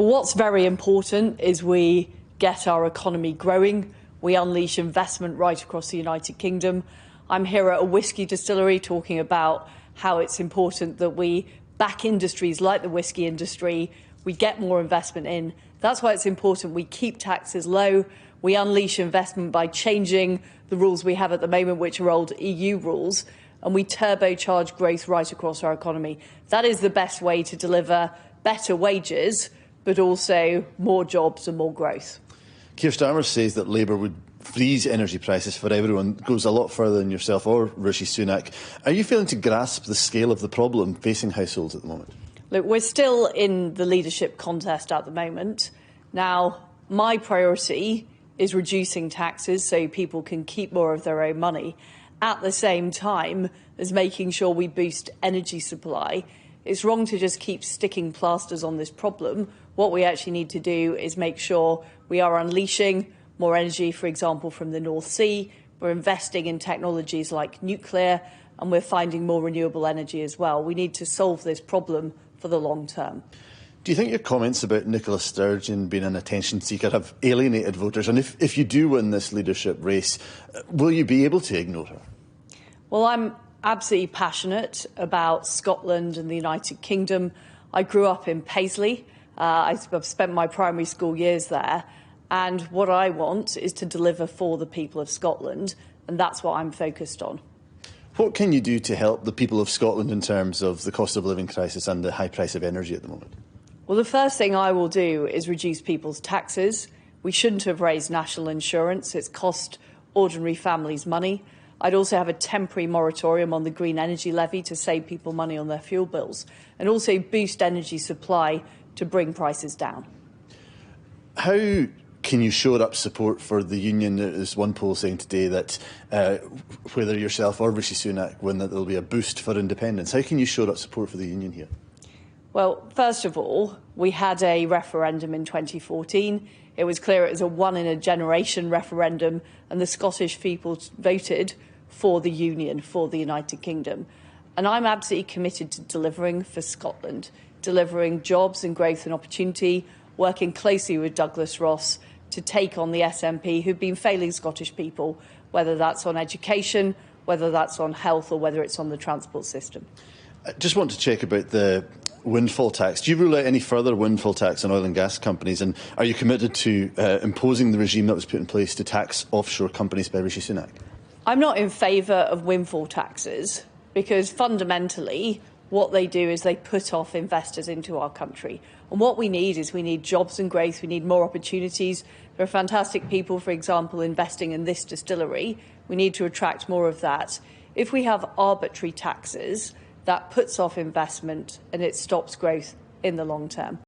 Well, what's very important is we get our economy growing. We unleash investment right across the United Kingdom. I'm here at a whisky distillery talking about how it's important that we back industries like the whisky industry. We get more investment in. That's why it's important we keep taxes low. We unleash investment by changing the rules we have at the moment, which are old EU rules, and we turbocharge growth right across our economy. That is the best way to deliver better wages, but also more jobs and more growth. Keir Starmer says that Labour would freeze energy prices for everyone, goes a lot further than yourself or Rishi Sunak. Are you failing to grasp the scale of the problem facing households at the moment? Look, we're still in the leadership contest at the moment. Now, my priority is reducing taxes so people can keep more of their own money, at the same time as making sure we boost energy supply. It's wrong to just keep sticking plasters on this problem. What we actually need to do is make sure we are unleashing more energy, for example, from the North Sea. We're investing in technologies like nuclear, and we're finding more renewable energy as well. We need to solve this problem for the long term. Do you think your comments about Nicola Sturgeon being an attention seeker have alienated voters? And if you do win this leadership race, will you be able to ignore her? Well, I'm absolutely passionate about Scotland and the United Kingdom. I grew up in Paisley. I've spent my primary school years there. And what I want is to deliver for the people of Scotland. And that's what I'm focused on. What can you do to help the people of Scotland in terms of the cost of living crisis and the high price of energy at the moment? Well, the first thing I will do is reduce people's taxes. We shouldn't have raised national insurance. It's cost ordinary families money. I'd also have a temporary moratorium on the green energy levy to save people money on their fuel bills, and also boost energy supply to bring prices down. How can you shore up support for the union? There's one poll saying today that whether yourself or Rishi Sunak win, that there will be a boost for independence. How can you shore up support for the union here? Well, first of all, we had a referendum in 2014. It was clear it was a one-in-a-generation referendum, and the Scottish people voted for the union, for the United Kingdom. And I'm absolutely committed to delivering for Scotland, delivering jobs and growth and opportunity, working closely with Douglas Ross to take on the SNP who've been failing Scottish people, whether that's on education, whether that's on health, or whether it's on the transport system. I just want to check about the windfall tax. Do you rule out any further windfall tax on oil and gas companies? And are you committed to imposing the regime that was put in place to tax offshore companies by Rishi Sunak? I'm not in favour of windfall taxes because fundamentally what they do is they put off investors into our country. And what we need is we need jobs and growth. We need more opportunities. There are fantastic people, for example, investing in this distillery. We need to attract more of that. If we have arbitrary taxes, that puts off investment and it stops growth in the long term.